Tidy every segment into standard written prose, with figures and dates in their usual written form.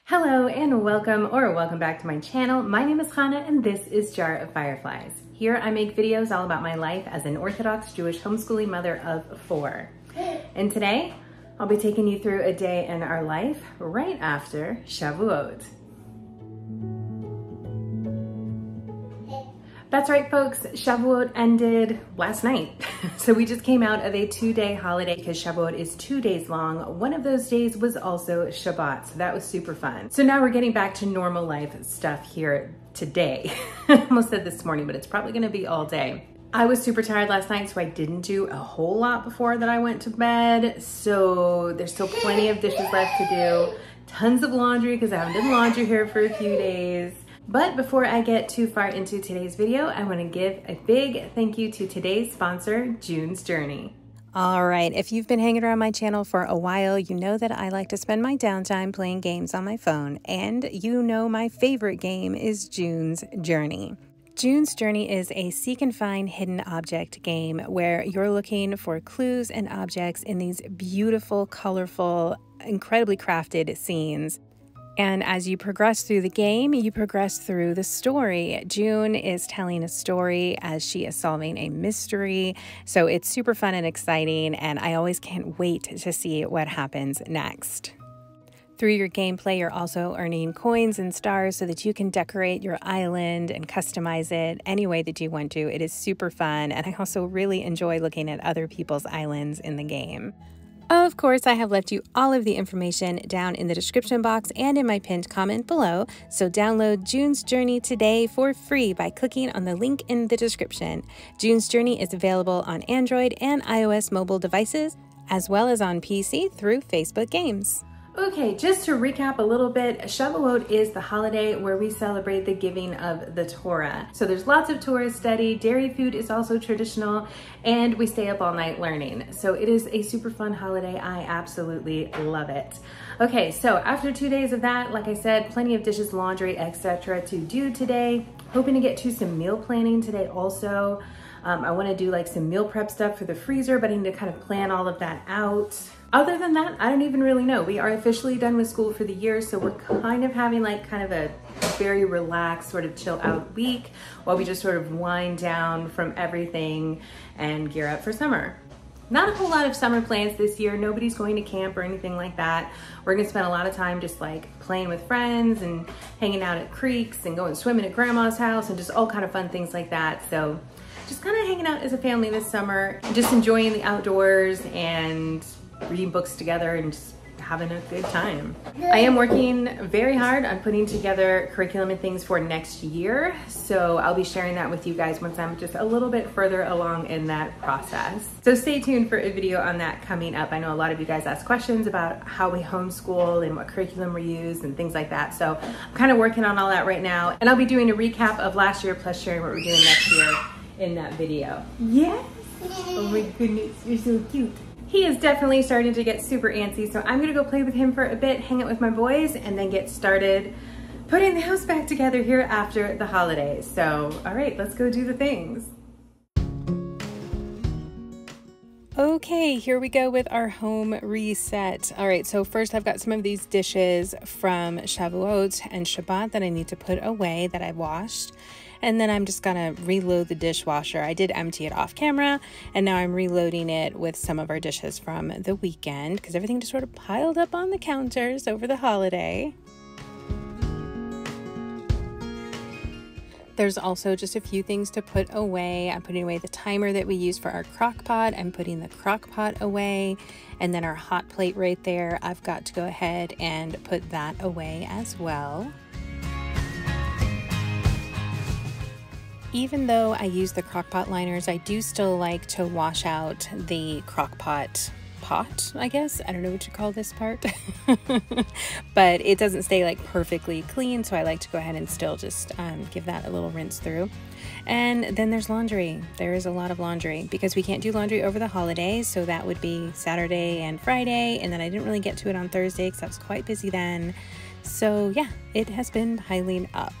Hello and welcome back to my channel. My name is Hannah and this is Jar of Fireflies. Here I make videos all about my life as an Orthodox Jewish homeschooling mother of 4. And today I'll be taking you through a day in our life right after Shavuot. That's right, folks, Shavuot ended last night. So we just came out of a 2-day holiday because Shavuot is 2 days long. One of those days was also Shabbat, so that was super fun. So now we're getting back to normal life stuff here today. I almost said this morning, but it's probably gonna be all day. I was super tired last night, so I didn't do a whole lot before that I went to bed. So there's still plenty of dishes left to do. Tons of laundry because I haven't done laundry here for a few days. But before I get too far into today's video, I want to give a big thank you to today's sponsor, June's Journey. All right, if you've been hanging around my channel for a while, you know that I like to spend my downtime playing games on my phone, and you know my favorite game is June's Journey. June's Journey is a seek and find hidden object game where you're looking for clues and objects in these beautiful, colorful, incredibly crafted scenes. And as you progress through the game, you progress through the story. June is telling a story as she is solving a mystery. So it's super fun and exciting, and I always can't wait to see what happens next. Through your gameplay, you're also earning coins and stars so that you can decorate your island and customize it any way that you want to. It is super fun, and I also really enjoy looking at other people's islands in the game. Of course, I have left you all of the information down in the description box and in my pinned comment below, so download June's Journey today for free by clicking on the link in the description. June's Journey is available on Android and iOS mobile devices, as well as on PC through Facebook Games. Okay, just to recap a little bit, Shavuot is the holiday where we celebrate the giving of the Torah. So there's lots of Torah study, dairy food is also traditional, and we stay up all night learning. So it is a super fun holiday. I absolutely love it. Okay, so after 2 days of that, like I said, plenty of dishes, laundry, etc. to do today. Hoping to get to some meal planning today also. I want to do like some meal prep stuff for the freezer, but I need to kind of plan all of that out. Other than that, I don't even really know. We are officially done with school for the year, so we're kind of having like kind of a very relaxed sort of chill out week while we just sort of wind down from everything and gear up for summer. Not a whole lot of summer plans this year. Nobody's going to camp or anything like that. We're gonna spend a lot of time just like playing with friends and hanging out at creeks and going swimming at grandma's house and just all kind of fun things like that. So just kind of hanging out as a family this summer, just enjoying the outdoors and reading books together and just having a good time. I am working very hard on putting together curriculum and things for next year, so I'll be sharing that with you guys once I'm just a little bit further along in that process. So stay tuned for a video on that coming up. I know a lot of you guys ask questions about how we homeschool and what curriculum we use and things like that, so I'm kind of working on all that right now, and I'll be doing a recap of last year plus sharing what we're doing next year in that video. Yes! Oh my goodness, you're so cute. He is definitely starting to get super antsy, so I'm gonna go play with him for a bit, hang out with my boys, and then get started putting the house back together here after the holidays. So, all right, let's go do the things. Okay, here we go with our home reset. All right, so first I've got some of these dishes from Shavuot and Shabbat that I need to put away that I washed. And then I'm just gonna reload the dishwasher. I did empty it off camera, and now I'm reloading it with some of our dishes from the weekend because everything just sort of piled up on the counters over the holiday. There's also just a few things to put away. I'm putting away the timer that we use for our crock pot. I'm putting the crock pot away. And then our hot plate right there, I've got to go ahead and put that away as well. Even though I use the crock pot liners, I do still like to wash out the crock pot, I guess. I don't know what you call this part. But it doesn't stay like perfectly clean, so I like to go ahead and still just give that a little rinse through. And then there's laundry. There is a lot of laundry because we can't do laundry over the holidays, so that would be Saturday and Friday, and then I didn't really get to it on Thursday because I was quite busy then. So yeah, it has been piling up.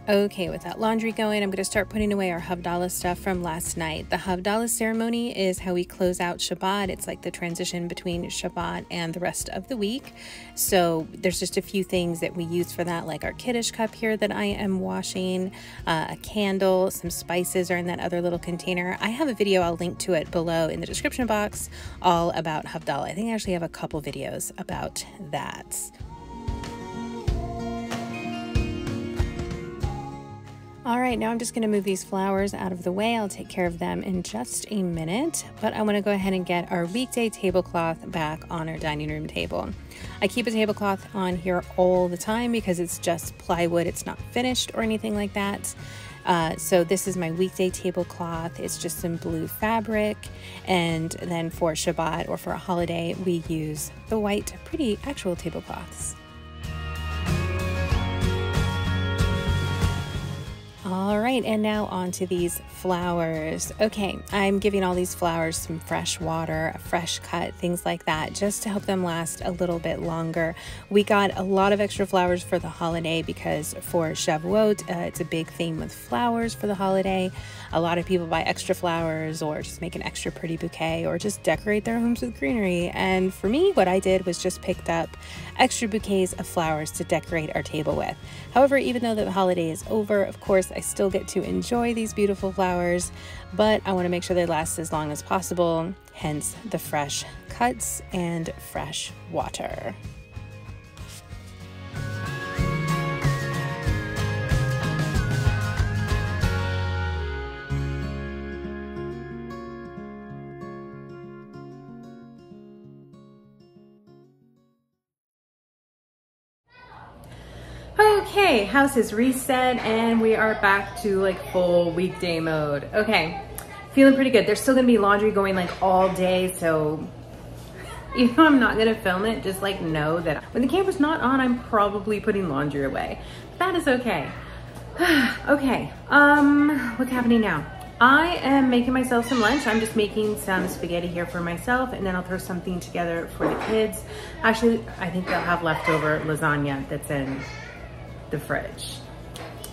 Okay, with that laundry going, I'm going to start putting away our Havdalah stuff from last night. The Havdalah ceremony is how we close out Shabbat. It's like the transition between Shabbat and the rest of the week. So there's just a few things that we use for that, like our Kiddush cup here that I am washing, a candle, some spices are in that other little container. I have a video, I'll link to it below in the description box, all about Havdalah. I think I actually have a couple videos about that. All right, now I'm just going to move these flowers out of the way. I'll take care of them in just a minute, but I want to go ahead and get our weekday tablecloth back on our dining room table. I keep a tablecloth on here all the time because it's just plywood. It's not finished or anything like that. So this is my weekday tablecloth. It's just some blue fabric, and then for Shabbat or for a holiday, we use the white, pretty actual tablecloths. All right, and now on to these flowers. Okay, I'm giving all these flowers some fresh water, a fresh cut, things like that, just to help them last a little bit longer. We got a lot of extra flowers for the holiday because for Shavuot, it's a big theme with flowers for the holiday. A lot of people buy extra flowers or just make an extra pretty bouquet or just decorate their homes with greenery. And for me, what I did was just picked up extra bouquets of flowers to decorate our table with. However, even though the holiday is over, of course, I still get to enjoy these beautiful flowers, but I want to make sure they last as long as possible, hence the fresh cuts and fresh water. Okay, house is reset and we are back to like full weekday mode. Okay, feeling pretty good. There's still gonna be laundry going like all day, so even though I'm not gonna film it, just like know that when the camera's not on, I'm probably putting laundry away. That is okay. Okay, what's happening now? I am making myself some lunch. I'm just making some spaghetti here for myself, and then I'll throw something together for the kids. Actually, I think they'll have leftover lasagna that's in the fridge.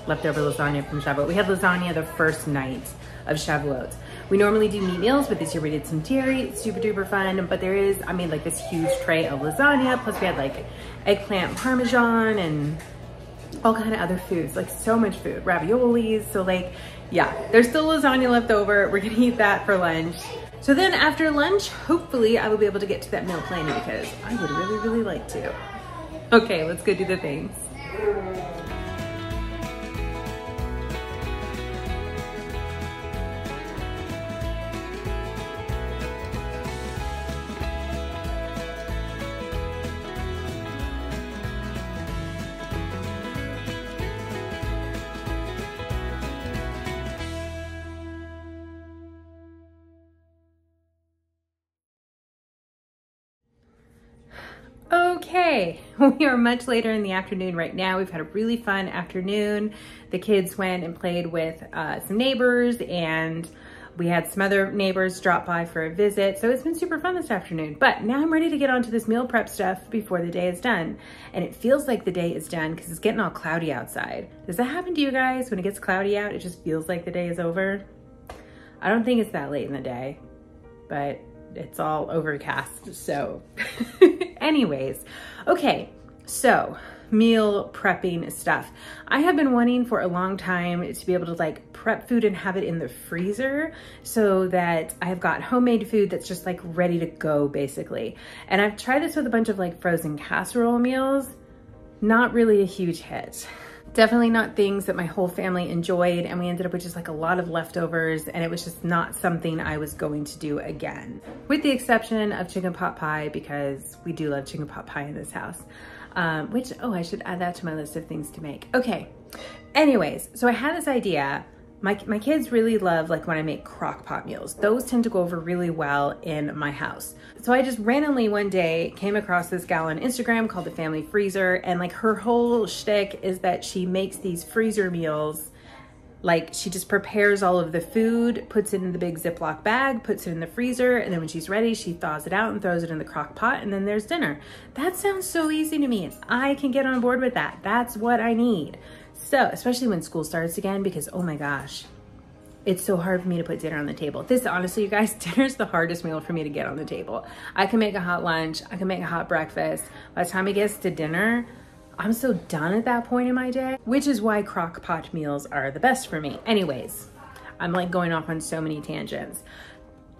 Leftover lasagna from Shavuot. We had lasagna the first night of Shavuot. We normally do meat meals, but this year we did some dairy. It's super duper fun. But there is, I made like this huge tray of lasagna. Plus we had like eggplant parmesan and all kind of other foods, like so much food, raviolis. So like, yeah, there's still lasagna left over. We're gonna eat that for lunch. So then after lunch, hopefully I will be able to get to that meal planning because I would really, really like to. Okay, let's go do the things. Okay, we are much later in the afternoon right now. We've had a really fun afternoon. The kids went and played with some neighbors, and we had some other neighbors drop by for a visit. So it's been super fun this afternoon. But now I'm ready to get onto this meal prep stuff before the day is done. And it feels like the day is done because it's getting all cloudy outside. Does that happen to you guys? When it gets cloudy out, it just feels like the day is over? I don't think it's that late in the day, but it's all overcast, so anyways. Okay, so meal prepping stuff. I have been wanting for a long time to be able to like prep food and have it in the freezer so that I've got homemade food that's just like ready to go basically. And I've tried this with a bunch of like frozen casserole meals. Not really a huge hit. Definitely not things that my whole family enjoyed, and we ended up with just like a lot of leftovers, and it was just not something I was going to do again. With the exception of chicken pot pie, because we do love chicken pot pie in this house. Which, oh, I should add that to my list of things to make. Okay, anyways, so I had this idea. My kids really love like when I make crock pot meals. Those tend to go over really well in my house. So I just randomly one day came across this gal on Instagram called The Family Freezer, and like her whole shtick is that she makes these freezer meals. Like she just prepares all of the food, puts it in the big Ziploc bag, puts it in the freezer, and then when she's ready, she thaws it out and throws it in the crock pot, and then there's dinner. That sounds so easy to me, and I can get on board with that. That's what I need. So, especially when school starts again, because oh my gosh, it's so hard for me to put dinner on the table. This, honestly, you guys, dinner's the hardest meal for me to get on the table. I can make a hot lunch, I can make a hot breakfast. By the time it gets to dinner, I'm so done at that point in my day, which is why crock pot meals are the best for me. Anyways, I'm like going off on so many tangents.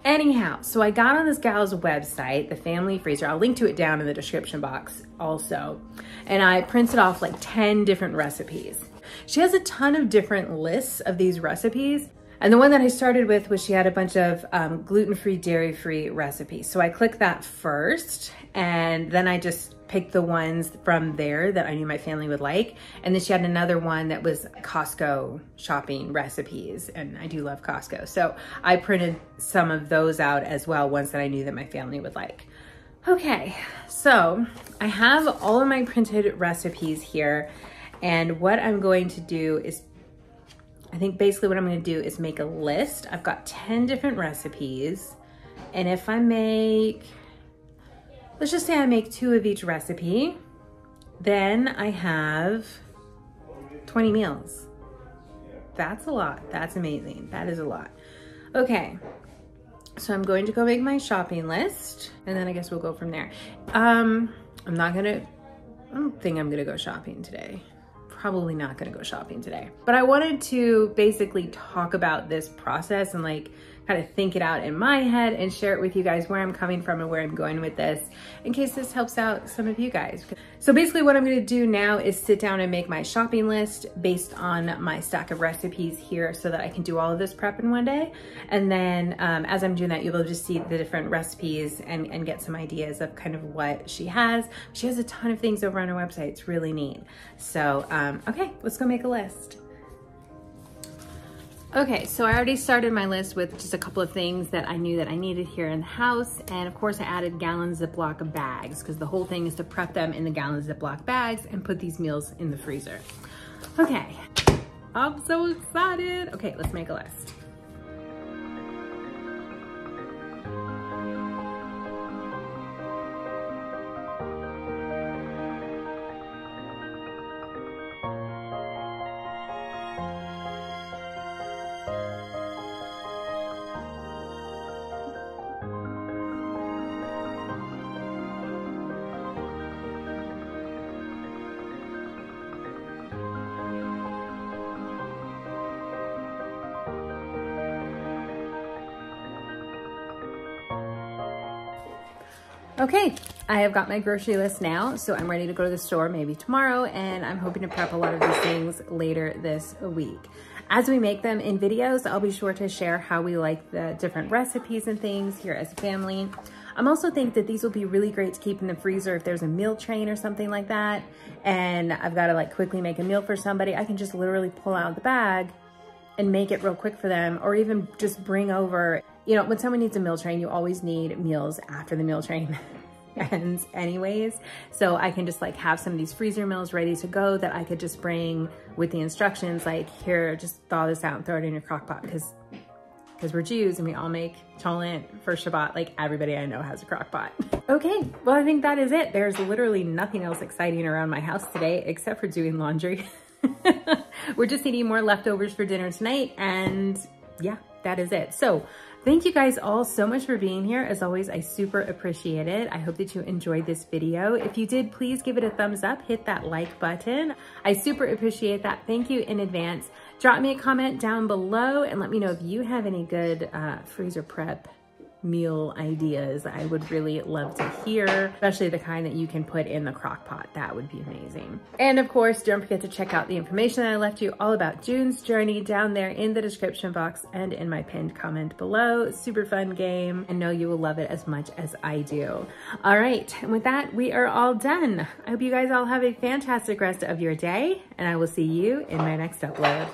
Anyhow, so I got on this gal's website, The Family Freezer. I'll link to it down in the description box also. And I printed off like 10 different recipes. She has a ton of different lists of these recipes. And the one that I started with was she had a bunch of gluten-free, dairy-free recipes. So I clicked that first, and then I just picked the ones from there that I knew my family would like. And then she had another one that was Costco shopping recipes, and I do love Costco. So I printed some of those out as well, ones that I knew that my family would like. Okay, so I have all of my printed recipes here, and what I'm going to do is, I think basically what I'm gonna do is make a list. I've got 10 different recipes, and if I make, let's just say I make 2 of each recipe, then I have 20 meals. That's a lot. That's amazing. That is a lot. Okay, so I'm going to go make my shopping list, and then I guess we'll go from there. I don't think I'm gonna go shopping today. Probably not gonna go shopping today. But I wanted to basically talk about this process and like kind of think it out in my head and share it with you guys, where I'm coming from and where I'm going with this, in case this helps out some of you guys. So basically what I'm gonna do now is sit down and make my shopping list based on my stack of recipes here so that I can do all of this prep in one day. And then as I'm doing that, you'll be able to see the different recipes and get some ideas of kind of what she has. She has a ton of things over on her website. It's really neat. So, okay, let's go make a list. Okay, so I already started my list with just a couple of things that I knew that I needed here in the house. And of course I added gallon Ziploc bags, because the whole thing is to prep them in the gallon Ziploc bags and put these meals in the freezer. Okay, I'm so excited. Okay, let's make a list. Okay, I have got my grocery list now, so I'm ready to go to the store maybe tomorrow, and I'm hoping to prep a lot of these things later this week. As we make them in videos, I'll be sure to share how we like the different recipes and things here as a family. I'm also thinking that these will be really great to keep in the freezer if there's a meal train or something like that, and I've got to like quickly make a meal for somebody. I can just literally pull out the bag and make it real quick for them, or even just bring over, you know, when someone needs a meal train, you always need meals after the meal train. ends anyways. So I can just like have some of these freezer meals ready to go that I could just bring with the instructions, like, here, just thaw this out and throw it in your crock pot, because we're Jews and we all make cholent for Shabbat. Like, everybody I know has a crock pot. Okay, well, I think that is it. There's literally nothing else exciting around my house today except for doing laundry. We're just eating more leftovers for dinner tonight, and yeah, that is it. So thank you guys all so much for being here. As always, I super appreciate it. I hope that you enjoyed this video. If you did, please give it a thumbs up, hit that like button. I super appreciate that. Thank you in advance. Drop me a comment down below and let me know if you have any good freezer prep meal ideas. I would really love to hear, especially the kind that you can put in the crock pot. That would be amazing. And of course, don't forget to check out the information that I left you all about June's Journey down there in the description box and in my pinned comment below. Super fun game. I know you will love it as much as I do. All right, and with that, we are all done. I hope you guys all have a fantastic rest of your day, and I will see you in my next upload.